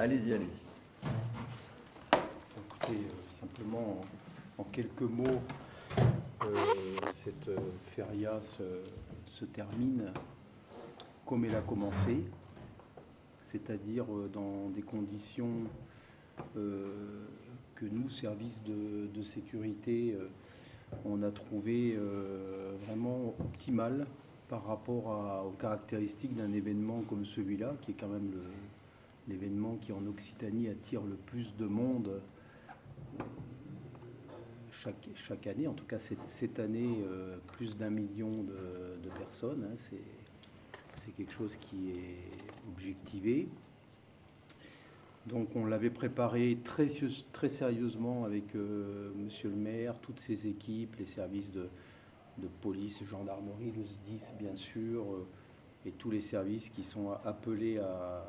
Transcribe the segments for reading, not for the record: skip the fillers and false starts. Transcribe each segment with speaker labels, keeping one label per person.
Speaker 1: Allez-y, allez-y.
Speaker 2: Écoutez, simplement, en quelques mots, cette feria se termine comme elle a commencé, c'est-à-dire dans des conditions que nous, services de sécurité, on a trouvé vraiment optimales par rapport aux caractéristiques d'un événement comme celui-là, qui est quand même l'événement qui en Occitanie attire le plus de monde chaque année. En tout cas, cette année, plus d'1 million de personnes. Hein, c'est quelque chose qui est objectivé. Donc on l'avait préparé très sérieusement avec monsieur le maire, toutes ses équipes, les services de police, gendarmerie, le SDIS bien sûr, et tous les services qui sont appelés à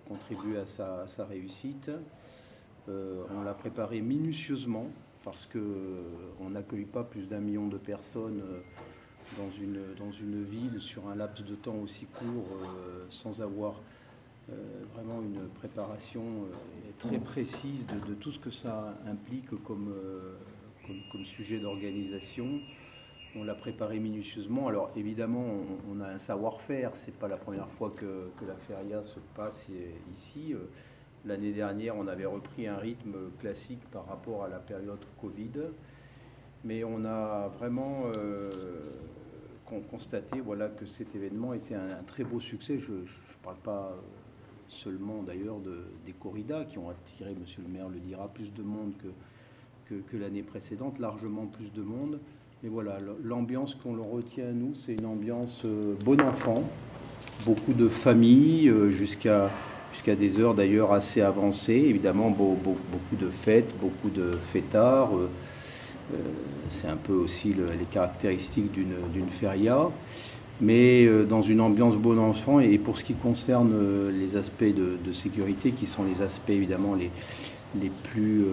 Speaker 2: contribuer à sa réussite. On l'a préparé minutieusement parce qu'on n'accueille pas plus d'1 million de personnes dans une ville sur un laps de temps aussi court sans avoir vraiment une préparation très précise de tout ce que ça implique comme sujet d'organisation. On l'a préparé minutieusement. Alors évidemment, on a un savoir-faire. C'est pas la première fois que la feria se passe ici. L'année dernière, on avait repris un rythme classique par rapport à la période Covid. Mais on a vraiment constaté voilà, que cet événement était un très beau succès. Je ne parle pas seulement d'ailleurs des corridas qui ont attiré, monsieur le maire le dira, plus de monde que l'année précédente, largement plus de monde. Mais voilà, l'ambiance qu'on retient, nous, c'est une ambiance bon enfant, beaucoup de familles, jusqu'à des heures d'ailleurs assez avancées, évidemment beaucoup de fêtes, beaucoup de fêtards. C'est un peu aussi les caractéristiques d'une feria, mais dans une ambiance bon enfant. Et pour ce qui concerne les aspects de sécurité, qui sont les aspects évidemment les plus...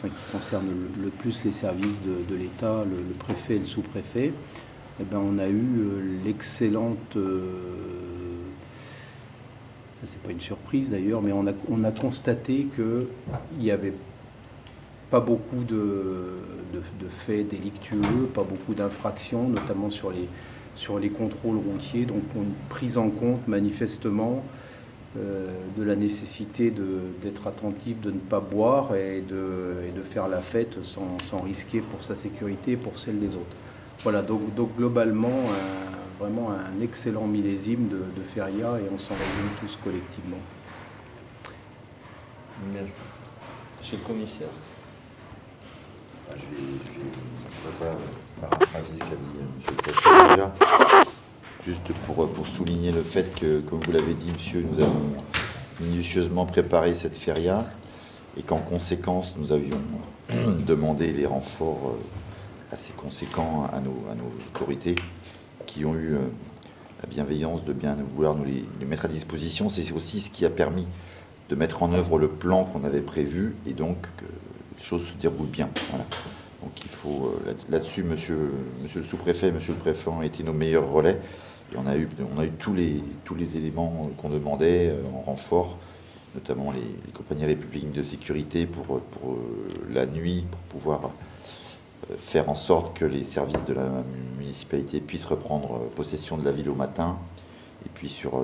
Speaker 2: qui concernent le plus les services de l'État, le préfet et le sous-préfet, eh ben, on a eu l'excellente... c'est pas une surprise d'ailleurs, mais on a constaté qu'il n'y avait pas beaucoup de faits délictueux, pas beaucoup d'infractions, notamment sur les contrôles routiers, donc une prise en compte manifestement de la nécessité d'être attentif, de ne pas boire et de faire la fête sans risquer pour sa sécurité et pour celle des autres. Voilà, donc globalement, vraiment un excellent millésime de feria, et on s'en réjouit tous collectivement.
Speaker 3: Merci. Monsieur le commissaire.
Speaker 1: Je ne vais pas paraphraser ce qu'a dit monsieur le préfet déjà. Juste pour souligner le fait que, comme vous l'avez dit, monsieur, nous avons minutieusement préparé cette feria et qu'en conséquence, nous avions demandé les renforts assez conséquents à nos autorités qui ont eu la bienveillance de bien vouloir nous les mettre à disposition. C'est aussi ce qui a permis de mettre en œuvre le plan qu'on avait prévu et donc que les choses se déroulent bien. Voilà. Donc il faut, là-dessus, monsieur le sous-préfet, monsieur le préfet ont été nos meilleurs relais. Et on a eu tous les éléments qu'on demandait en renfort, notamment les compagnies républicaines de sécurité pour la nuit, pour pouvoir faire en sorte que les services de la municipalité puissent reprendre possession de la ville au matin. Et puis sur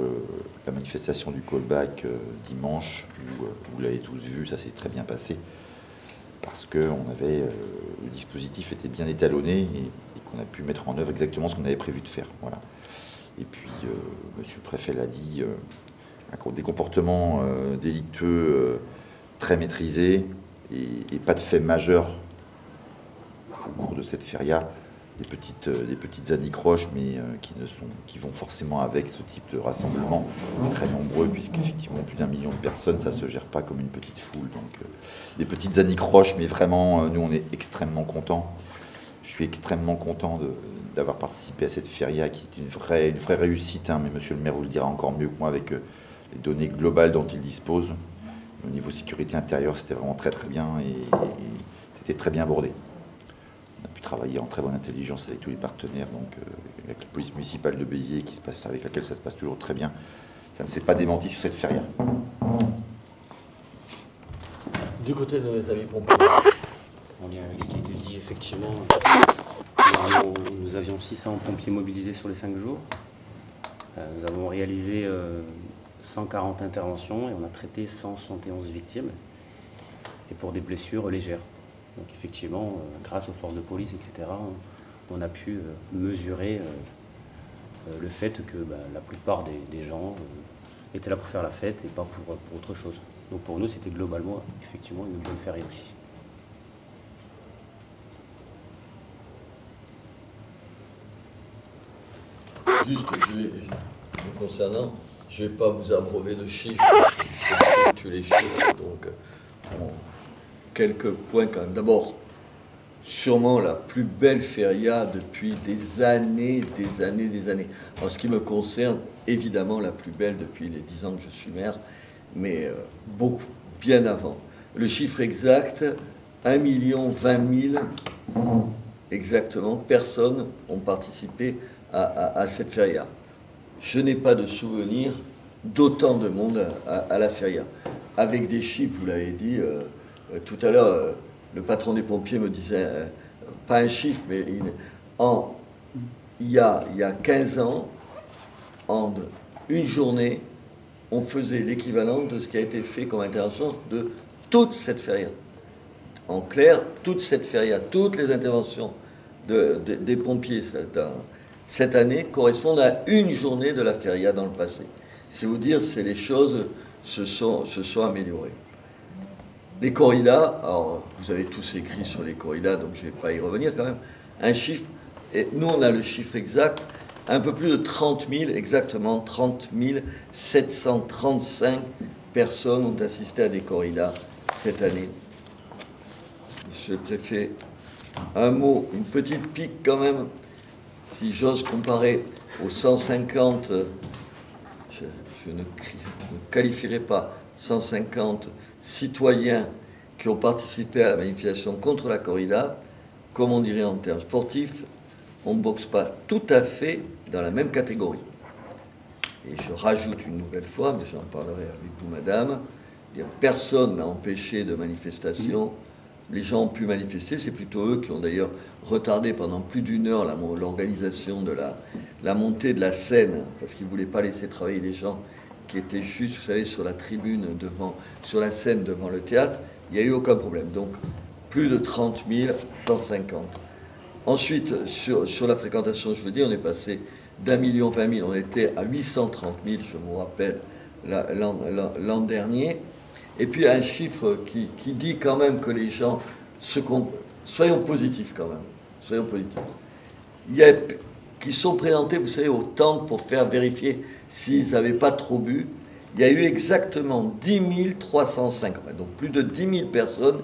Speaker 1: la manifestation du callback dimanche, où vous l'avez tous vu, ça s'est très bien passé, parce que le dispositif était bien étalonné et qu'on a pu mettre en œuvre exactement ce qu'on avait prévu de faire. Voilà. Et puis, monsieur le préfet l'a dit, des comportements délictueux très maîtrisés et pas de faits majeurs au cours de cette feria. Des petites anicroches, mais qui vont forcément avec ce type de rassemblement, très nombreux, puisqu'effectivement plus d'1 million de personnes, ça ne se gère pas comme une petite foule. Donc des petites anicroches, mais vraiment, nous on est extrêmement contents. Je suis extrêmement content d'avoir participé à cette feria qui est une vraie réussite, hein, mais monsieur le maire vous le dira encore mieux que moi avec les données globales dont il dispose. Au niveau sécurité intérieure, c'était vraiment très très bien et c'était très bien bordé. On a pu travailler en très bonne intelligence avec tous les partenaires, donc avec la police municipale de Béziers avec laquelle ça se passe toujours très bien. Ça ne s'est pas démenti sur cette feria.
Speaker 4: Du côté de nos amis pompiers.
Speaker 5: En lien avec ce qui a été dit, effectivement, nous avions 600 pompiers mobilisés sur les 5 jours. Nous avons réalisé 140 interventions et on a traité 171 victimes, et pour des blessures légères. Donc effectivement, grâce aux forces de police, etc., on a pu mesurer le fait que la plupart des gens étaient là pour faire la fête et pas pour autre chose. Donc pour nous, c'était globalement, effectivement, une bonne feria aussi.
Speaker 4: Juste, me concernant, je ne vais pas vous abreuver de chiffres, tous les chiffres, donc quelques points quand même. D'abord, sûrement la plus belle feria depuis des années. En ce qui me concerne, évidemment la plus belle depuis les 10 ans que je suis maire, mais beaucoup, bien avant. Le chiffre exact, 1 20 000 exactement, personnes ont participé à cette feria. Je n'ai pas de souvenir d'autant de monde à la feria. Avec des chiffres, vous l'avez dit, tout à l'heure, le patron des pompiers me disait, pas un chiffre, mais il y a 15 ans, en une journée, on faisait l'équivalent de ce qui a été fait comme intervention de toute cette feria. En clair, toute cette feria, toutes les interventions des pompiers cette année correspondent à une journée de la feria dans le passé. C'est vous dire si les choses se sont améliorées. Les corridas, alors vous avez tous écrit sur les corridas, donc je ne vais pas y revenir quand même. Un chiffre, et nous on a le chiffre exact, un peu plus de 30 000, exactement 30 735 personnes ont assisté à des corridas cette année. Monsieur le préfet, un mot, une petite pique quand même, si j'ose comparer aux 150, je ne qualifierai pas 150 citoyens qui ont participé à la manifestation contre la corrida, comme on dirait en termes sportifs, on ne boxe pas tout à fait dans la même catégorie. Et je rajoute une nouvelle fois, mais j'en parlerai avec vous, madame, personne n'a empêché de manifestation. Les gens ont pu manifester, c'est plutôt eux qui ont d'ailleurs retardé pendant plus d'une heure l'organisation de la montée de la scène, parce qu'ils ne voulaient pas laisser travailler les gens qui étaient juste, vous savez, sur la tribune, sur la scène devant le théâtre. Il n'y a eu aucun problème. Donc, plus de 30 150. Ensuite, sur la fréquentation, je veux dire, on est passé d'1 20 000, on était à 830 000, je vous rappelle, l'an dernier. Et puis un chiffre qui dit quand même que les gens soyons positifs quand même, soyons positifs. Il y a qui sont présentés, vous savez, au temple pour faire vérifier s'ils n'avaient pas trop bu. Il y a eu exactement 10 305, donc plus de 10 000 personnes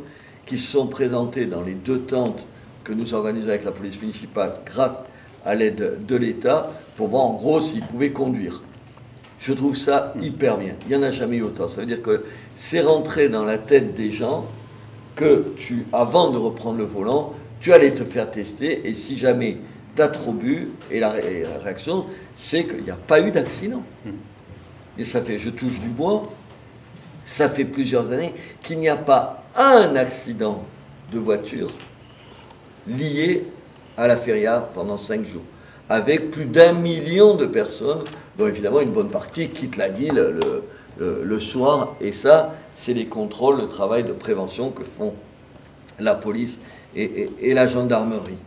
Speaker 4: qui se sont présentées dans les 2 tentes que nous organisons avec la police municipale grâce à l'aide de l'État pour voir en gros s'ils pouvaient conduire. Je trouve ça hyper bien. Il n'y en a jamais eu autant. Ça veut dire que c'est rentré dans la tête des gens que avant de reprendre le volant, tu allais te faire tester et si jamais tu as trop bu, et la réaction, c'est qu'il n'y a pas eu d'accident. Et ça fait, je touche du bois, ça fait plusieurs années qu'il n'y a pas un accident de voiture lié à la feria pendant 5 jours, avec plus d'1 million de personnes, dont évidemment une bonne partie quitte la ville le soir, et ça, c'est les contrôles, le travail de prévention que font la police et la gendarmerie.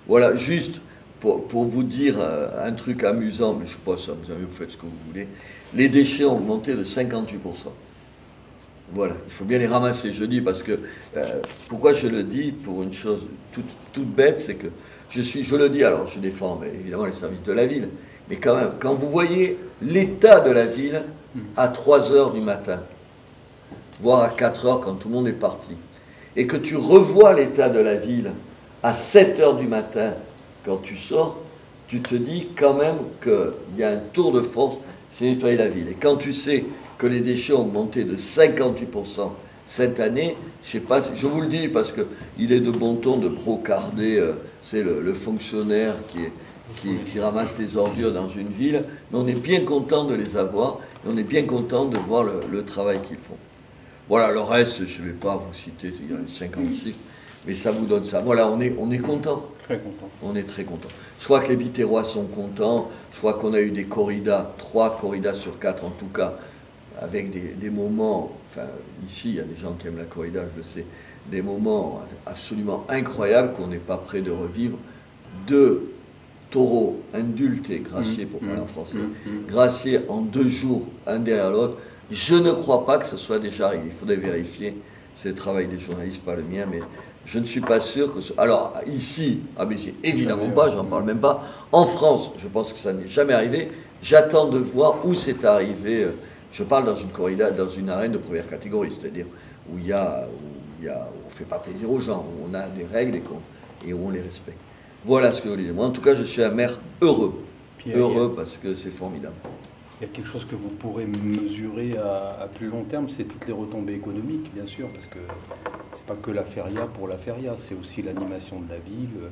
Speaker 4: Voilà, juste pour vous dire un truc amusant, mais je ne sais pas ça, vous faites ce que vous voulez, les déchets ont augmenté de 58%. Voilà, il faut bien les ramasser, je dis, parce que, pourquoi je le dis, pour une chose toute bête, c'est que je le dis, alors je défends évidemment les services de la ville, mais quand même, quand vous voyez l'état de la ville à 3 heures du matin, voire à 4 heures quand tout le monde est parti, et que tu revois l'état de la ville à 7 heures du matin quand tu sors, tu te dis quand même qu'il y a un tour de force, c'est nettoyer la ville. Et quand tu sais que les déchets ont monté de 58% cette année, je sais pas, je vous le dis parce qu'il est de bon ton de brocarder, c'est le fonctionnaire qui ramasse les ordures dans une ville, mais on est bien content de les avoir, et on est bien content de voir le travail qu'ils font. Voilà, le reste, je ne vais pas vous citer, il y a 50 chiffres, mais ça vous donne ça. Voilà, on est content.
Speaker 2: Très content.
Speaker 4: On est très content. Je crois que les Biterrois sont contents. Je crois qu'on a eu des corridas, 3 corridas sur 4 en tout cas, avec des moments, enfin ici il y a des gens qui aiment la corrida, je le sais, des moments absolument incroyables qu'on n'est pas prêt de revivre. 2 taureaux indultés, graciés pour parler en français, graciés en 2 jours, un derrière l'autre. Je ne crois pas que ce soit déjà arrivé. Il faudrait vérifier. C'est le travail des journalistes, pas le mien, mais je ne suis pas sûr que ce... Alors, ici, à Béziers, évidemment pas, j'en parle même pas. En France, je pense que ça n'est jamais arrivé. J'attends de voir où c'est arrivé. Je parle dans une corrida, dans une arène de première catégorie, c'est-à-dire où il y a, on ne fait pas plaisir aux gens, où on a des règles et où on les respecte. Voilà ce que je voulais dire. Moi, en tout cas, je suis un maire heureux.
Speaker 2: Pierre,
Speaker 4: Heureux parce que c'est formidable.
Speaker 2: il y a quelque chose que vous pourrez mesurer à plus long terme, c'est toutes les retombées économiques, bien sûr, parce que c'est pas que la feria pour la feria, c'est aussi l'animation de la ville,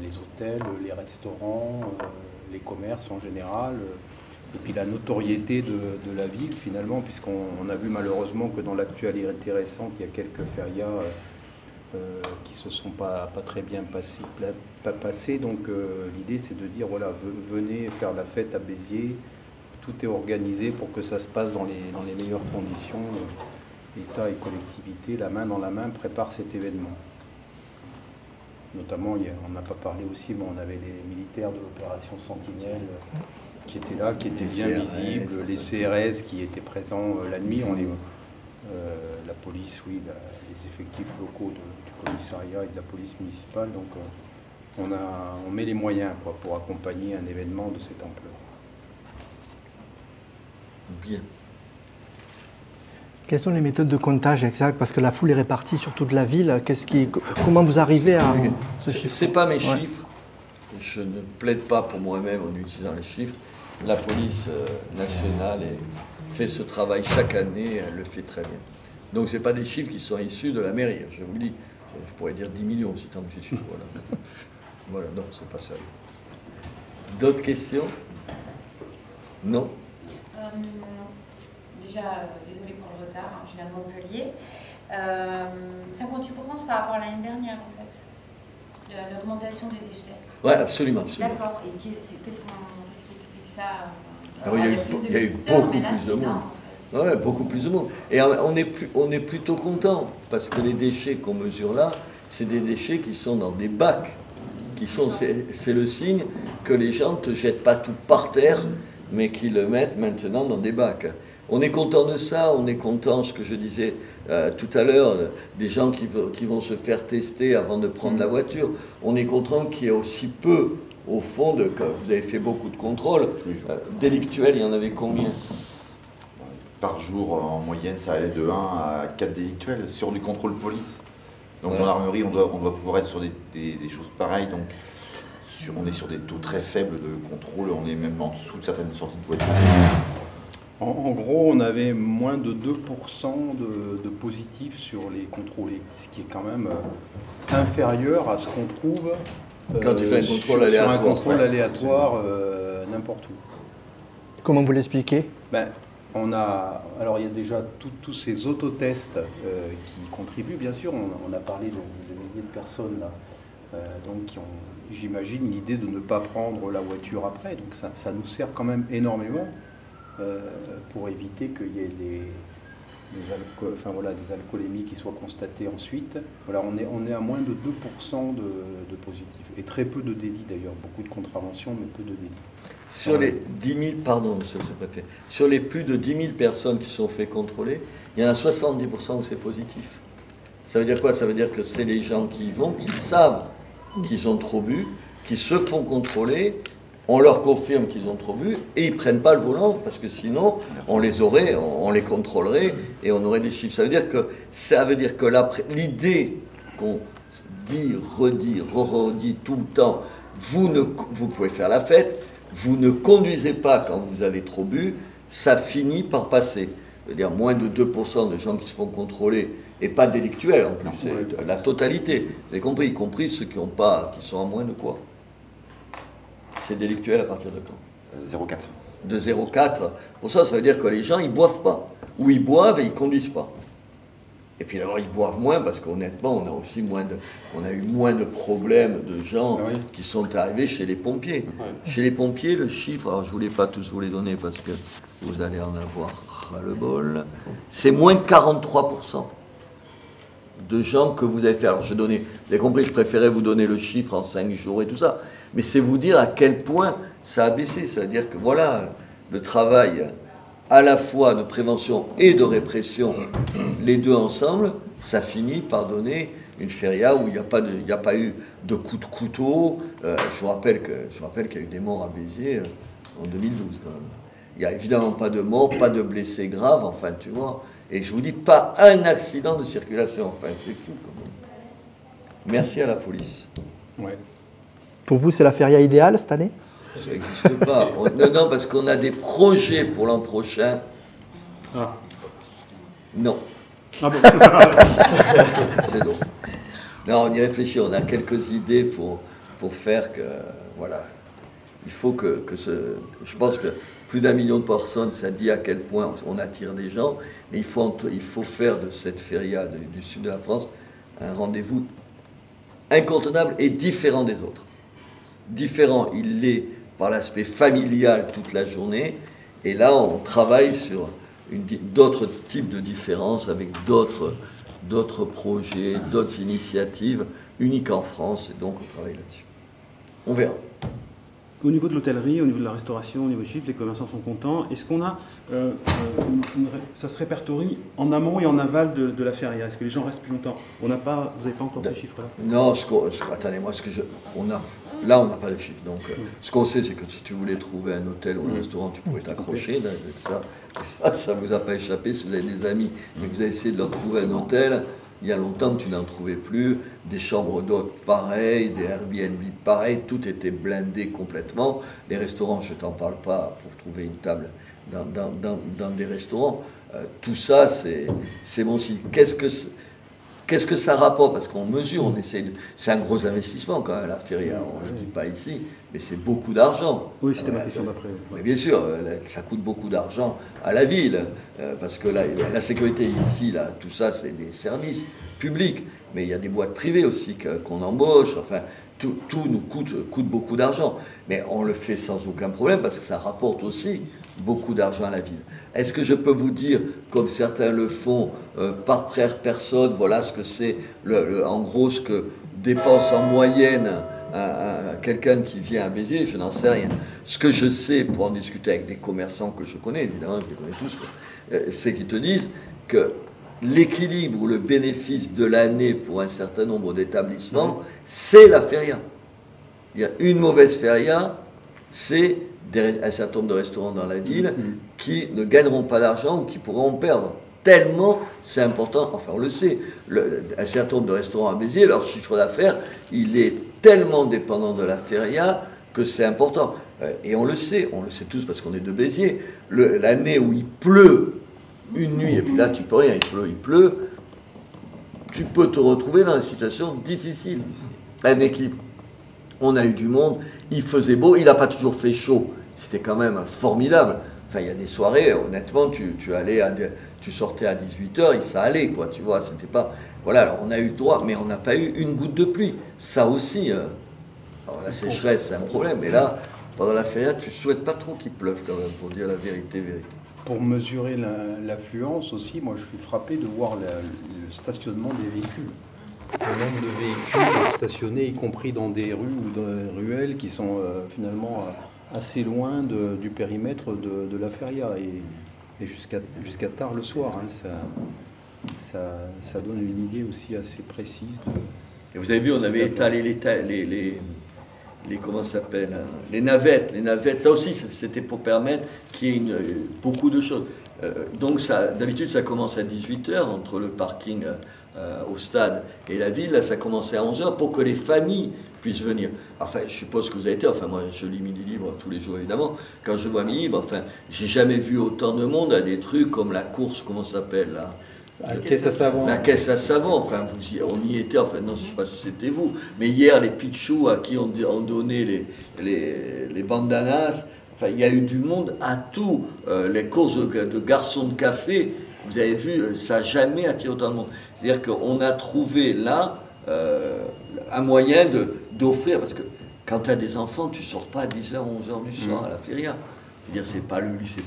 Speaker 2: les hôtels, les restaurants, les commerces en général, et puis la notoriété de la ville finalement, puisqu'on a vu malheureusement que dans l'actualité récente, il y a quelques ferias qui se sont pas très bien passées. Donc l'idée c'est de dire voilà, venez faire la fête à Béziers, tout est organisé pour que ça se passe dans les meilleures conditions. État et collectivité, la main dans la main, préparent cet événement. Notamment, on n'a pas parlé aussi, mais on avait les militaires de l'opération Sentinelle qui étaient là, qui étaient bien visibles, les CRS qui étaient présents la nuit, la police, oui, les effectifs locaux du commissariat et de la police municipale. Donc on met les moyens pour accompagner un événement de cette ampleur.
Speaker 4: Bien.
Speaker 6: Quelles sont les méthodes de comptage exactes? Parce que la foule est répartie sur toute la ville. Comment vous arrivez à ce chiffre?
Speaker 4: C'est pas mes chiffres. Je ne plaide pas pour moi-même en utilisant les chiffres. La police nationale fait ce travail chaque année, elle le fait très bien. Donc ce n'est pas des chiffres qui sont issus de la mairie, je vous le dis. Je pourrais dire 10 millions si tant que j'y suis. Voilà. Voilà, non, c'est pas ça. D'autres questions? Non?
Speaker 7: Déjà, désolé pour le retard, hein, je viens de Montpellier. 58% c'est par rapport à l'année dernière en fait, l'augmentation des déchets.
Speaker 4: Oui, absolument, absolument.
Speaker 7: D'accord, et qu'est-ce qui explique ça?
Speaker 4: Alors, il y a eu beaucoup plus de monde. Ouais, beaucoup plus de monde. Et on est plutôt content, parce que les déchets qu'on mesure là, c'est des déchets qui sont dans des bacs. C'est le signe que les gens ne te jettent pas tout par terre, mais qu'ils le mettent maintenant dans des bacs. On est content de ça, on est content, ce que je disais tout à l'heure, des gens qui vont se faire tester avant de prendre la voiture. On est content qu'il y ait aussi peu, au fond, que vous avez fait beaucoup de contrôles. Délictuels, il y en avait combien?
Speaker 1: Par jour, en moyenne, ça allait de 1 à 4 délictuels sur du contrôle police. Donc, gendarmerie, on doit pouvoir être sur des choses pareilles. Donc, on est sur des taux très faibles de contrôle. On est même en dessous de certaines sorties de voitures.
Speaker 2: En gros, on avait moins de 2% de positifs sur les contrôlés, ce qui est quand même inférieur à ce qu'on trouve
Speaker 4: quand tu fais un contrôle aléatoire,
Speaker 2: sur un contrôle aléatoire n'importe où.
Speaker 6: Comment vous l'expliquez?
Speaker 2: Alors il y a déjà tous ces autotests qui contribuent, bien sûr. On a parlé de milliers de personnes là, donc qui ont, j'imagine, l'idée de ne pas prendre la voiture après. Donc ça nous sert quand même énormément pour éviter qu'il y ait des alcoolémies qui soient constatées ensuite. Voilà, on est à moins de 2% de positifs. Et très peu de délits d'ailleurs, beaucoup de contraventions, mais peu de délits.
Speaker 4: Sur les 10 000, pardon, monsieur le sous-préfet, sur les plus de 10 000 personnes qui sont fait contrôler, il y en a 70% où c'est positif. Ça veut dire quoi? Ça veut dire que c'est les gens qui y vont, qui savent qu'ils ont trop bu, qui se font contrôler, on leur confirme qu'ils ont trop bu, et ils ne prennent pas le volant, parce que sinon, on les contrôlerait, et on aurait des chiffres. Ça veut dire que l'idée qu'on dit, redit tout le temps, vous pouvez faire la fête, vous ne conduisez pas quand vous avez trop bu, ça finit par passer. C'est-à-dire moins de 2% de gens qui se font contrôler, et pas délictuels en plus, c'est la totalité. Vous avez compris, y compris ceux qui sont à moins de quoi? C'est délictuel à partir de quand?
Speaker 1: 0,4.
Speaker 4: De 0,4. Pour ça veut dire que les gens, ils boivent pas. où ils boivent et ils ne conduisent pas. Et puis d'abord, ils boivent moins parce qu'honnêtement, on a aussi on a eu moins de problèmes de gens qui sont arrivés chez les pompiers. Chez les pompiers, le chiffre, alors je ne voulais pas tous vous les donner parce que vous allez en avoir ras-le-bol, c'est moins 43% de gens que vous avez fait. Alors vous avez compris, je préférais vous donner le chiffre en 5 jours et tout ça, mais c'est vous dire à quel point ça a baissé. Ça veut dire que voilà, le travail à la fois de prévention et de répression, les deux ensemble, ça finit par donner une feria où il n'y a pas eu de coups de couteau. Je vous rappelle qu'il y a eu des morts à Béziers en 2012 quand même. Il n'y a évidemment pas de morts, pas de blessés graves, enfin tu vois. Et je vous dis, pas un accident de circulation. Enfin, c'est fou quand même. Merci à la police.
Speaker 2: Ouais.
Speaker 6: Pour vous, c'est la feria idéale cette année?
Speaker 4: Ça n'existe pas. Non, parce qu'on a des projets pour l'an prochain.
Speaker 8: Ah.
Speaker 4: Non.
Speaker 8: Ah bon.
Speaker 4: C'est non. Non, on y réfléchit. On a quelques idées pour faire que... Voilà. Il faut que je pense que plus d'1 million de personnes, ça dit à quel point on attire des gens. Mais il faut faire de cette feria du sud de la France un rendez-vous incontournable et différent des autres. Différent, il l'est par l'aspect familial toute la journée. Et là, on travaille sur d'autres types de différences avec d'autres projets, d'autres initiatives uniques en France. Et donc, on travaille là-dessus. On verra.
Speaker 8: Au niveau de l'hôtellerie, au niveau de la restauration, au niveau chiffre, les commerçants sont contents. Est-ce qu'on a, ça se répertorie en amont et en aval de la feria? Est-ce que les gens restent plus longtemps? Vous n'avez pas encore ces chiffres-là?
Speaker 4: Non, attendez, moi, là, on n'a pas de chiffres. Donc, ce qu'on sait, c'est que si tu voulais trouver un hôtel ou un restaurant, tu pouvais t'accrocher. Ça vous a pas échappé. Si vous avez des amis, mais vous avez essayé de leur trouver un hôtel, il y a longtemps que tu n'en trouvais plus, des chambres d'hôtes pareilles, des Airbnb pareils, tout était blindé complètement. Les restaurants, je ne t'en parle pas pour trouver une table dans des restaurants. Tout ça, c'est bon signe. Qu'est-ce que ça rapporte? Parce qu'on mesure, on essaie c'est un gros investissement quand même, la feria, on ne le dit pas ici, mais c'est beaucoup d'argent.
Speaker 8: Oui, c'était ma question d'après.
Speaker 4: Mais bien sûr, ça coûte beaucoup d'argent à la ville, parce que là, la sécurité ici, là, tout ça, c'est des services publics, mais il y a des boîtes privées aussi qu'on embauche, enfin, tout nous coûte beaucoup d'argent. Mais on le fait sans aucun problème, parce que ça rapporte aussi beaucoup d'argent à la ville. Est-ce que je peux vous dire, comme certains le font, par personne, voilà ce que c'est, en gros, ce que dépense en moyenne quelqu'un qui vient à Béziers? Je n'en sais rien. Ce que je sais, pour en discuter avec des commerçants que je connais, évidemment, je les connais tous, c'est qu'ils te disent que l'équilibre ou le bénéfice de l'année pour un certain nombre d'établissements, c'est la feria. Il y a une mauvaise feria, c'est un certain nombre de restaurants dans la ville qui ne gagneront pas d'argent ou qui pourront en perdre. Tellement c'est important, enfin on le sait, un certain nombre de restaurants à Béziers, leur chiffre d'affaires, il est tellement dépendant de la feria que c'est important. Et on le sait tous parce qu'on est de Béziers. L'année où il pleut une nuit, et puis là tu peux rien, il pleut, tu peux te retrouver dans une situation difficile. Un équilibre. On a eu du monde, il faisait beau, il n'a pas toujours fait chaud. C'était quand même formidable. Enfin, il y a des soirées, honnêtement, tu sortais à 18h, ça allait, quoi, tu vois, c'était pas... Voilà, alors on a eu droit, mais on n'a pas eu une goutte de pluie. Ça aussi, alors la sécheresse, c'est un problème, mais là, pendant la feria, tu souhaites pas trop qu'il pleuve quand même, pour dire la vérité.
Speaker 2: Pour mesurer l'affluence aussi, moi je suis frappé de voir le stationnement des véhicules. Le nombre de véhicules stationnés, y compris dans des rues ou dans des ruelles qui sont finalement assez loin du périmètre de la feria et jusqu'à tard le soir. Hein, ça donne une idée aussi assez précise.
Speaker 4: Et vous avez vu, on avait étalé les comment ça s'appelle, hein, les navettes. Ça aussi, c'était pour permettre qu'il y ait beaucoup de choses. Donc d'habitude, ça commence à 18h entre le parking au stade et la ville. Là, ça commençait à 11h pour que les familles puissent venir. Enfin, je suppose que vous avez été, enfin moi je lis Midi Libre tous les jours évidemment. Quand je vois Midi Libre, enfin, j'ai jamais vu autant de monde à des trucs comme la course, comment ça s'appelle là?
Speaker 2: La caisse à savon.
Speaker 4: La caisse à savon, enfin, on y était, enfin, non, je ne sais pas si c'était vous, mais hier, les pitchous à qui on donnait les bandanas, enfin, il y a eu du monde à tout. Les courses de garçons de café, vous avez vu, ça n'a jamais attiré autant de monde. C'est-à-dire qu'on a trouvé là un moyen d'offrir, parce que quand tu as des enfants, tu ne sors pas à 10h, 11h du soir à la feria. C'est-à-dire c'est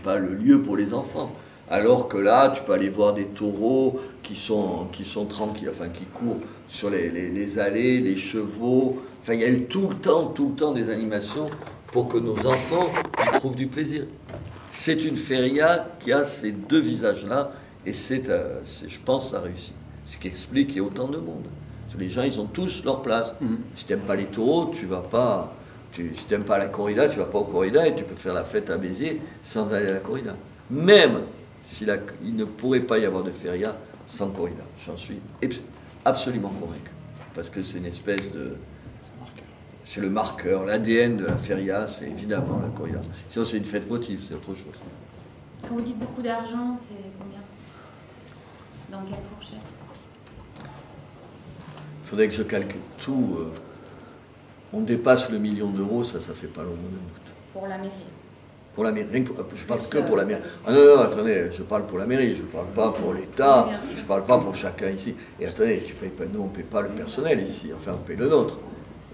Speaker 4: pas le lieu pour les enfants. Alors que là, tu peux aller voir des taureaux qui sont tranquilles, enfin qui courent sur les allées, les chevaux. Enfin, il y a eu tout le temps des animations pour que nos enfants y trouvent du plaisir. C'est une feria qui a ces deux visages-là, et je pense, ça réussit. Ce qui explique qu'il y a autant de monde. Parce que les gens, ils ont tous leur place. Si tu n'aimes pas les taureaux, tu vas pas. Si tu n'aimes pas la corrida, tu vas pas au corrida, et tu peux faire la fête à Béziers sans aller à la corrida. Même il ne pourrait pas y avoir de feria sans corrida. J'en suis absolument convaincu. Parce que c'est une espèce de... C'est le marqueur, l'ADN de la feria, c'est évidemment la corrida. Sinon, c'est une fête votive, c'est autre chose.
Speaker 7: Quand vous dites beaucoup d'argent, c'est combien? Dans quelle fourchette?
Speaker 4: Il faudrait que je calcule tout. On dépasse le million d'euros, ça fait pas long de doute.
Speaker 7: Pour la mairie?
Speaker 4: Pour la mairie, je parle que pour la mairie. Ah non, attendez, je parle pour la mairie, je parle pas pour l'État, je parle pas pour chacun ici. Et attendez, nous on ne paye pas le personnel ici, enfin on paye le nôtre.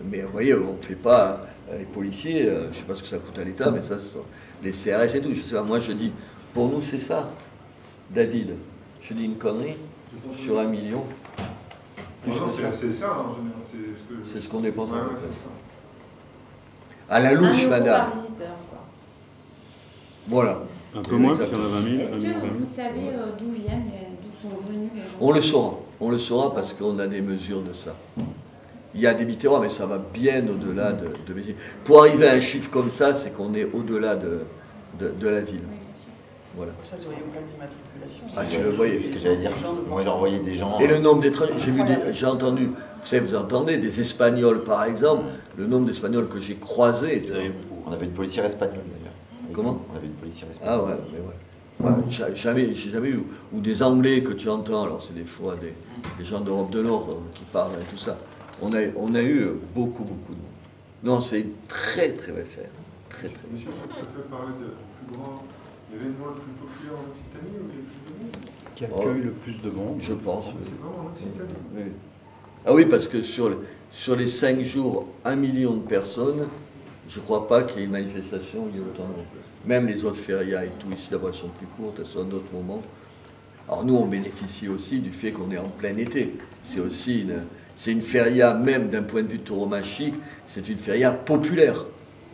Speaker 4: Mais vous voyez, on ne fait pas les policiers, je ne sais pas ce que ça coûte à l'État, mais ça, ce sont les CRS et tout. Je sais pas, moi je dis, pour nous c'est ça. David, je dis une connerie sur 1 million.
Speaker 9: C'est ça en général,
Speaker 4: c'est ce qu'on dépense.
Speaker 9: Ouais,
Speaker 4: à la louche,
Speaker 7: 1 €
Speaker 4: madame.
Speaker 7: par visiteur, quoi.
Speaker 4: Voilà.
Speaker 8: Un peu moins,
Speaker 4: Exactement.
Speaker 8: parce qu'il y en a 20 000.
Speaker 7: Est-ce que vous savez d'où viennent, d'où sont venus les gens?
Speaker 4: On le saura parce qu'on a des mesures de ça. Il y a des Mitterrands, mais ça va bien au-delà de Béziers. Pour arriver à un chiffre comme ça, c'est qu'on est au-delà de la ville.
Speaker 7: Oui, bien sûr.
Speaker 4: Voilà.
Speaker 10: Ça, c'est au plan d'immatriculation.
Speaker 4: Ah, tu le voyais.
Speaker 1: Ce que j'allais dire, moi j'ai envoyé des gens.
Speaker 4: Et le nombre d'étrangers, j'ai entendu, vous entendez, des Espagnols par exemple, le nombre d'Espagnols que j'ai croisés.
Speaker 1: On avait une policière espagnole d'ailleurs.
Speaker 4: Comment?
Speaker 1: On avait une policière espagnole.
Speaker 4: Ah ouais, mais ouais. J'ai jamais eu. Ou des Anglais que tu entends, alors c'est des fois des gens d'Europe de Nord qui parlent et tout ça. On a eu beaucoup de monde. Non, c'est une très belle fête. Très.
Speaker 9: Monsieur, ça peut parler de plus grand événement le plus populaire en Occitanie où il y a plus de monde?
Speaker 2: Qui accueille le plus de monde.
Speaker 4: Je pense.
Speaker 9: C'est vraiment en Occitanie.
Speaker 4: Oui. Ah oui, parce que sur les 5 jours, 1 million de personnes, je ne crois pas qu'il y ait une manifestation où il y ait autant de monde. Même les autres férias et tout, ici d'abord, elles sont plus courtes, elles sont à d'autres moments. Alors nous, on bénéficie aussi du fait qu'on est en plein été. C'est une feria, même d'un point de vue tauromachique, c'est une feria populaire.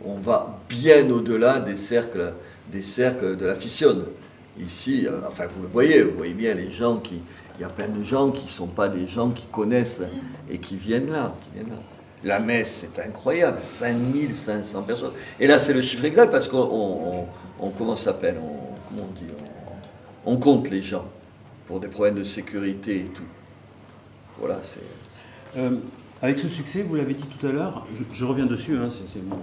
Speaker 4: On va bien au-delà des cercles de la fissionne. Ici, enfin vous voyez bien les gens il y a plein de gens qui ne sont pas des gens qui connaissent et qui viennent là. La messe, c'est incroyable, 5500 personnes. Et là, c'est le chiffre exact parce qu'on, comment ça s'appelle, comment on dit, on compte les gens pour des problèmes de sécurité et tout. Voilà, c'est...
Speaker 8: Avec ce succès, vous l'avez dit tout à l'heure, je reviens dessus, hein, c'est bon.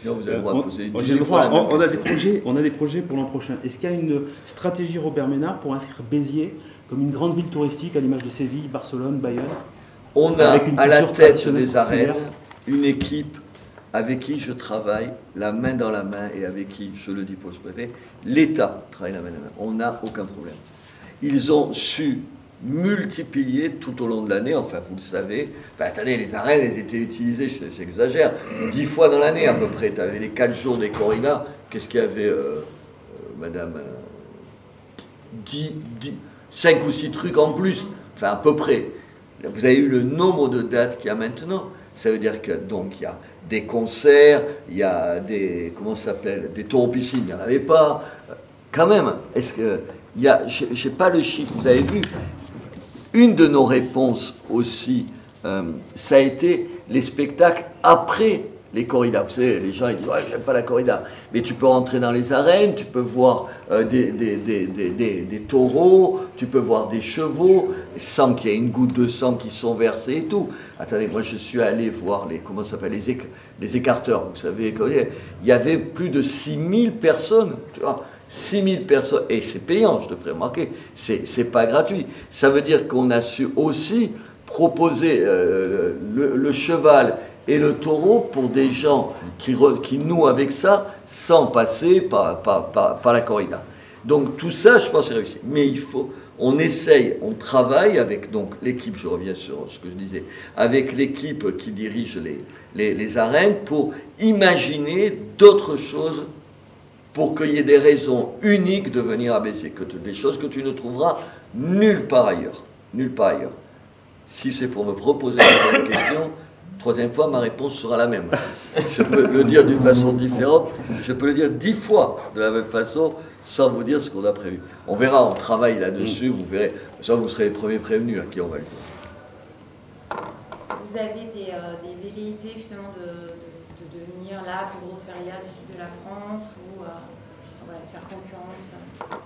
Speaker 4: Non, vous avez le droit de poser une
Speaker 8: j'ai le
Speaker 4: deuxième
Speaker 8: droit,
Speaker 4: fois la même
Speaker 8: on a
Speaker 4: question.
Speaker 8: des projets pour l'an prochain. Est-ce qu'il y a une stratégie Robert Ménard pour inscrire Béziers comme une grande ville touristique à l'image de Séville, Barcelone, Bayonne?
Speaker 4: On a
Speaker 8: Avec une
Speaker 4: à la
Speaker 8: culture
Speaker 4: tête
Speaker 8: traditionnelle
Speaker 4: des arènes
Speaker 8: populaire.
Speaker 4: une équipe avec qui je travaille la main dans la main et avec qui, je le dis pour le préfet, l'État travaille la main dans la main. On n'a aucun problème. Ils ont su multiplier tout au long de l'année, enfin vous le savez, enfin, attendez, les arènes, elles étaient utilisées, j'exagère, 10 fois dans l'année à peu près. Tu avais les 4 jours des corridas, qu'est-ce qu'il y avait, madame 5 ou 6 trucs en plus, enfin à peu près. Vous avez eu le nombre de dates qu'il y a maintenant. Ça veut dire que donc il y a des concerts, il y a des, comment ça s'appelle, des tours aux piscines, il n'y en avait pas. Quand même, est-ce que il y a, je n'ai pas le chiffre, vous avez vu, une de nos réponses aussi, ça a été les spectacles après les corridas. Vous savez, les gens ils disent ouais, j'aime pas la corrida, mais tu peux rentrer dans les arènes, tu peux voir des taureaux, tu peux voir des chevaux sans qu'il y ait une goutte de sang qui sont versés et tout. Attendez, moi je suis allé voir comment ça s'appelle, les écarteurs. Vous savez, il y avait plus de 6000 personnes. Tu vois, 6000 personnes, et c'est payant, je te ferai remarquer, c'est pas gratuit. Ça veut dire qu'on a su aussi proposer le cheval et le taureau pour des gens qui nouent avec ça sans passer par la corrida. Donc tout ça, je pense, c'est réussi. Mais il faut, on essaye, on travaille avec donc l'équipe, je reviens sur ce que je disais, avec l'équipe qui dirige les arènes pour imaginer d'autres choses pour qu'il y ait des raisons uniques de venir à Béziers, des choses que tu ne trouveras nulle part ailleurs. Nulle part ailleurs. Si c'est pour me proposer une question, troisième fois, ma réponse sera la même. Je peux le dire d'une façon différente, je peux le dire 10 fois de la même façon, sans vous dire ce qu'on a prévu. On verra, on travaille là-dessus, vous verrez. Ça, vous serez les premiers prévenus à qui on va le dire.
Speaker 7: Vous avez des velléités justement de devenir la plus grosse feria du sud de la France ou voilà, de faire concurrence?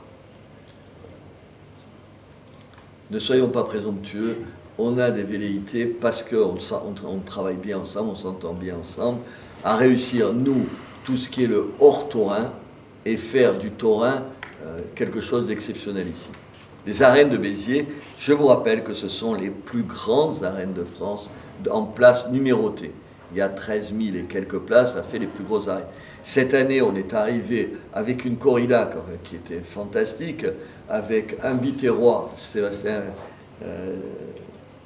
Speaker 4: Ne soyons pas présomptueux, on a des velléités parce qu'on travaille bien ensemble, on s'entend bien ensemble, à réussir, nous, tout ce qui est le hors-taurin et faire du taurin quelque chose d'exceptionnel ici. Les arènes de Béziers, je vous rappelle que ce sont les plus grandes arènes de France en places numérotées. Il y a 13 000 et quelques places, ça fait les plus grosses arènes. Cette année, on est arrivé avec une corrida qui était fantastique, avec un biterrois, Sébastien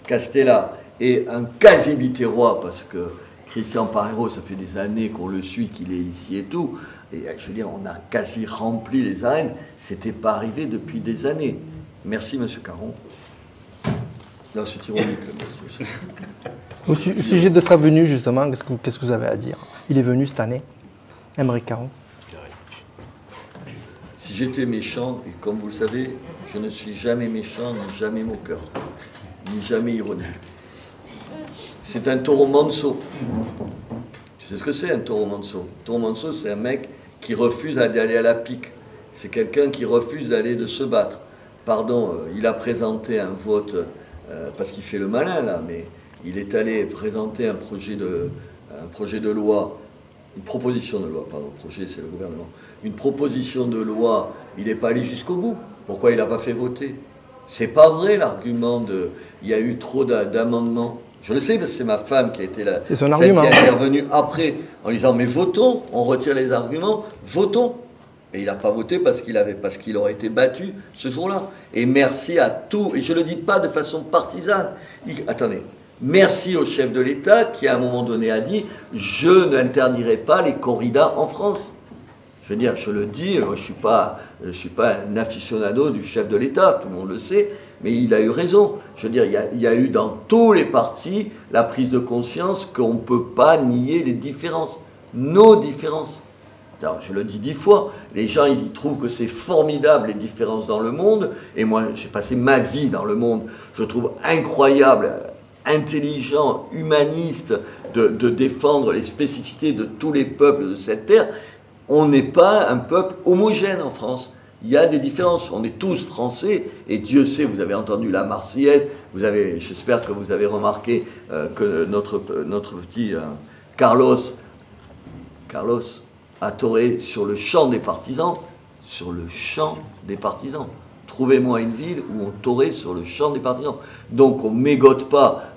Speaker 4: Castella, et un quasi-biterrois, parce que Christian Parero, ça fait des années qu'on le suit, qu'il est ici et tout. Et je veux dire, on a quasi rempli les arènes. C'était pas arrivé depuis des années. Merci, Monsieur Caron. Non, c'est ironique. Merci.
Speaker 6: Au sujet de sa venue, justement, qu'est-ce que vous avez à dire? Il est venu cette année, Aymeric Caron.
Speaker 4: Si j'étais méchant, et comme vous le savez, je ne suis jamais méchant, ni jamais moqueur, ni jamais ironique. C'est un taureau manso. Tu sais ce que c'est un taureau manso? Un taureau manso, c'est un mec qui refuse d'aller à la pique. C'est quelqu'un qui refuse de se battre. Pardon, il a présenté un vote, parce qu'il fait le malin là, mais il est allé présenter un projet de loi, une proposition de loi, pardon, projet c'est le gouvernement, une proposition de loi, il n'est pas allé jusqu'au bout. Pourquoi il n'a pas fait voter? C'est pas vrai l'argument de il y a eu trop d'amendements. Je le sais parce que c'est ma femme qui a été là,
Speaker 6: c'est son argument,
Speaker 4: qui est intervenue après en disant mais votons, on retire les arguments, votons. Et il n'a pas voté parce qu'il aurait été battu ce jour-là. Et merci à tout, et je ne le dis pas de façon partisane. Attendez, merci au chef de l'État qui à un moment donné a dit je n'interdirai pas les corridas en France. Je veux dire, je le dis, je ne suis pas un aficionado du chef de l'État, tout le monde le sait, mais il a eu raison. Je veux dire, il y a eu dans tous les partis la prise de conscience qu'on ne peut pas nier les différences, nos différences. Alors, je le dis 10 fois, les gens ils trouvent que c'est formidable les différences dans le monde, et moi j'ai passé ma vie dans le monde, je trouve incroyable, intelligent, humaniste de défendre les spécificités de tous les peuples de cette terre. On n'est pas un peuple homogène en France. Il y a des différences. On est tous français. Et Dieu sait, vous avez entendu la Marseillaise. J'espère que vous avez remarqué que notre petit Carlos a toré sur le champ des partisans. Sur le champ des partisans. Trouvez-moi une ville où on taurait sur le champ des partisans. Donc on ne mégote pas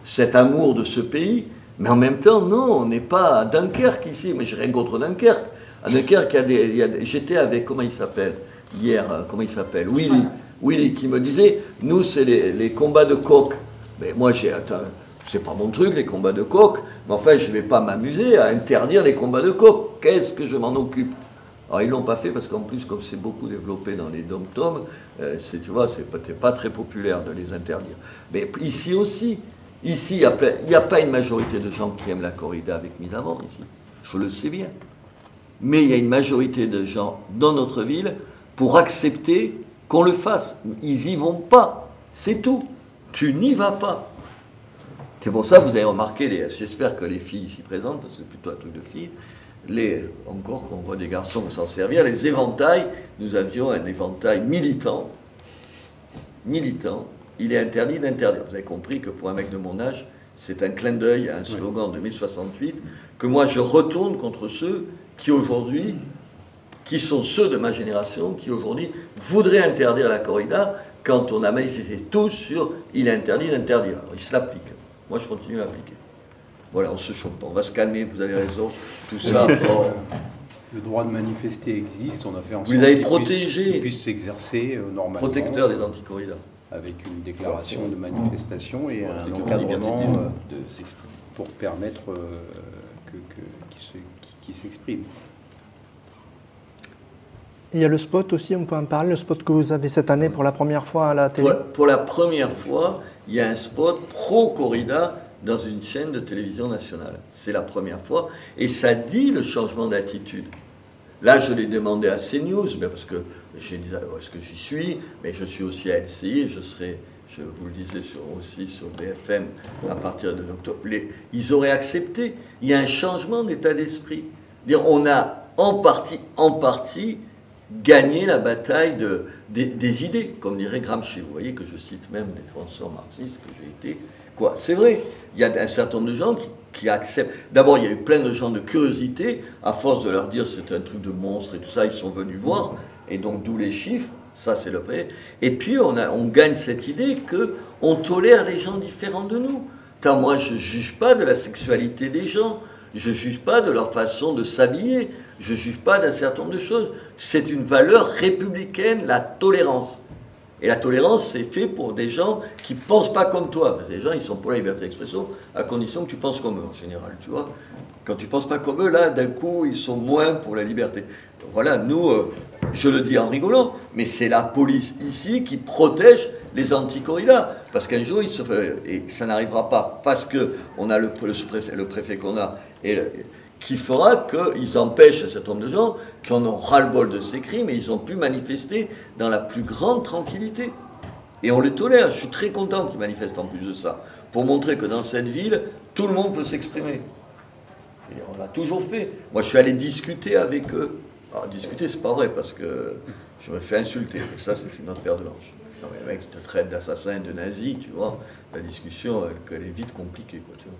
Speaker 4: cet amour de ce pays. Mais en même temps, non, on n'est pas à Dunkerque ici. Mais j'ai rien contre Dunkerque. À Dunkerque, j'étais avec, comment il s'appelle hier, comment il s'appelle Willy, qui me disait, nous, c'est les combats de coq. Mais moi, c'est pas mon truc, les combats de coq. Mais enfin, je ne vais pas m'amuser à interdire les combats de coq. Qu'est-ce que je m'en occupe? Alors, ils ne l'ont pas fait parce qu'en plus, comme c'est beaucoup développé dans les dom-toms, tu vois, c'est pas très populaire de les interdire. Mais ici aussi. Ici, il n'y a pas une majorité de gens qui aiment la corrida avec mise à mort ici. Je le sais bien. Mais il y a une majorité de gens dans notre ville pour accepter qu'on le fasse. Ils n'y vont pas. C'est tout. Tu n'y vas pas. C'est pour ça que vous avez remarqué, j'espère que les filles ici présentes, parce que c'est plutôt un truc de filles, encore qu'on voit des garçons s'en servir, les éventails, nous avions un éventail militant. Il est interdit d'interdire. Vous avez compris que pour un mec de mon âge, c'est un clin d'œil à un slogan de mai 68, que moi je retourne contre ceux qui aujourd'hui, qui sont ceux de ma génération, qui aujourd'hui voudraient interdire la corrida quand on a manifesté tous sur il est interdit d'interdire. Alors il se l'applique. Moi je continue à l'appliquer. Voilà, on se chauffe pas, on va se calmer, vous avez raison, tout ça.
Speaker 2: Le droit de manifester existe, on a fait en
Speaker 4: Vous
Speaker 2: sorte
Speaker 4: les avez
Speaker 2: qu'ils
Speaker 4: protégés.
Speaker 2: qu'ils puissent s'exercer normalement.
Speaker 4: Protecteur des anticorridas.
Speaker 2: Avec une déclaration de manifestation et un
Speaker 1: Liberté
Speaker 2: encadrement
Speaker 1: de s'exprimer.
Speaker 2: pour permettre qu'ils s'expriment.
Speaker 6: Il y a le spot aussi, on peut en parler, le spot que vous avez cette année pour la première fois à la télé.
Speaker 4: Pour la première fois, il y a un spot pro-corrida dans une chaîne de télévision nationale. C'est la première fois. Et ça dit le changement d'attitude. Là, je l'ai demandé à CNews, parce que j'ai dit, est-ce que j'y suis? Mais je suis aussi à LCI, je vous le disais aussi sur BFM à partir de octobre. Ils auraient accepté. Il y a un changement d'état d'esprit. On a en partie gagné la bataille des idées, comme dirait Gramsci. Vous voyez que je cite même les penseurs marxistes que j'ai été. C'est vrai, il y a un certain nombre de gens qui acceptent. D'abord, il y a eu plein de gens de curiosité, à force de leur dire c'est un truc de monstre et tout ça, ils sont venus voir, et donc d'où les chiffres, ça c'est le vrai. Et puis on gagne cette idée qu'on tolère les gens différents de nous. Moi, je ne juge pas de la sexualité des gens, je ne juge pas de leur façon de s'habiller, je ne juge pas d'un certain nombre de choses. C'est une valeur républicaine, la tolérance. Et la tolérance, c'est fait pour des gens qui ne pensent pas comme toi. Parce que les gens, ils sont pour la liberté d'expression, à condition que tu penses comme eux, en général, tu vois. Quand tu ne penses pas comme eux, là, d'un coup, ils sont moins pour la liberté. Voilà, nous, je le dis en rigolant, mais c'est la police ici qui protège les anticorridas. Parce qu'un jour, et ça n'arrivera pas, parce qu'on a le préfet qu'on a, qui fera qu'ils empêchent un certain nombre de gens qui en ont ras-le-bol de ces crimes et ils ont pu manifester dans la plus grande tranquillité. Et on les tolère. Je suis très content qu'ils manifestent en plus de ça, pour montrer que dans cette ville, tout le monde peut s'exprimer. Et on l'a toujours fait. Moi, je suis allé discuter avec eux. Alors, discuter, c'est pas vrai, parce que je me fais insulter. Et ça, c'est une autre paire de manches. Non, mais les mecs, ils te traitent d'assassin, de nazi, tu vois. La discussion, elle est vite compliquée, quoi, tu vois.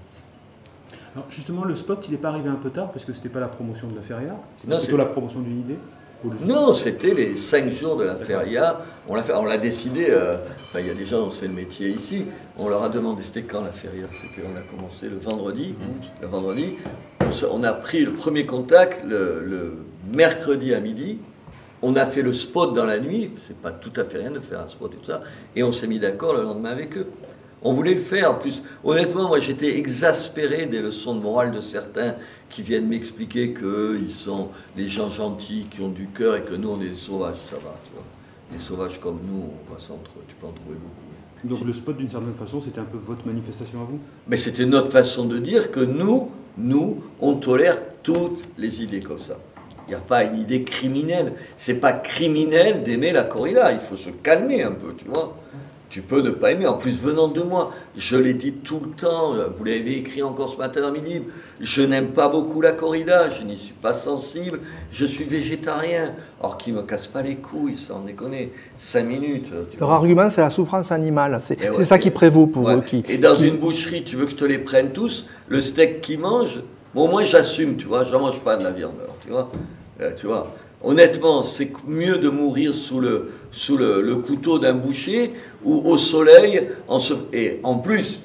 Speaker 8: Alors justement, le spot, il n'est pas arrivé un peu tard parce que c'était pas la promotion de la feria,
Speaker 4: Non,
Speaker 8: c'était plutôt la promotion d'une idée.
Speaker 4: Non, c'était les 5 jours de la feria. On l'a décidé, il y a des gens, c'est le métier ici, on leur a demandé, c'était quand la feria? On a commencé le vendredi. Le vendredi, on a pris le premier contact le mercredi à midi. On a fait le spot dans la nuit, c'est pas tout à fait rien de faire un spot et tout ça, et on s'est mis d'accord le lendemain avec eux. On voulait le faire, en plus. Honnêtement, moi, j'étais exaspéré des leçons de morale de certains qui viennent m'expliquer qu'ils sont les gens gentils, qui ont du cœur, et que nous, on est des sauvages. Ça va, tu vois. Les sauvages comme nous, tu peux en trouver beaucoup.
Speaker 8: Donc le spot, d'une certaine façon, c'était un peu votre manifestation à vous?
Speaker 4: Mais c'était notre façon de dire que nous, on tolère toutes les idées comme ça. Il n'y a pas une idée criminelle. C'est pas criminel d'aimer la corrida. Il faut se calmer un peu, tu vois. Tu peux ne pas aimer. En plus, venant de moi, je l'ai dit tout le temps, vous l'avez écrit encore ce matin dans Midi, je n'aime pas beaucoup la corrida, je n'y suis pas sensible, je suis végétarien. Or, qui ne me casse pas les couilles, sans déconner, 5 minutes.
Speaker 6: Leur argument, c'est la souffrance animale. C'est ça qui prévaut pour eux.
Speaker 4: Et dans une boucherie, tu veux que je te les prenne tous, le steak qu'ils mangent, bon, moi j'assume, tu vois, je n'en mange pas de la viande, alors, tu vois. Honnêtement, c'est mieux de mourir sous le couteau d'un boucher ou au soleil. Et en plus,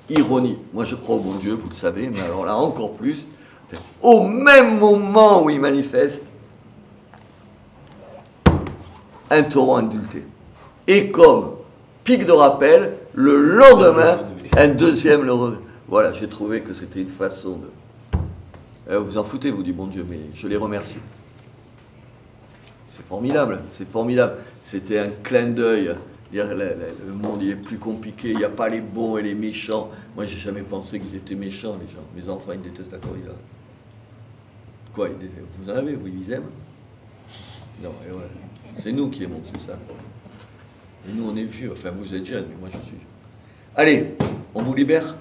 Speaker 4: ironie. Moi, je crois au bon Dieu, vous le savez, mais alors là, encore plus. Au même moment où ils manifestent, un taureau indulté. Et comme pic de rappel, le lendemain, un deuxième le... Voilà, j'ai trouvé que c'était une façon de... Vous en foutez, vous, du bon Dieu, mais je les remercie. C'est formidable, c'est formidable. C'était un clin d'œil. Le monde il est plus compliqué, il n'y a pas les bons et les méchants. Moi, j'ai jamais pensé qu'ils étaient méchants, les gens. Mes enfants, ils détestent la corrida. Quoi, vous en avez, vous, ils aiment? Non, et ouais. C'est nous qui aimons, c'est ça. Et nous, on est vieux. Enfin, vous êtes jeunes, mais moi, je suis... Allez, on vous libère?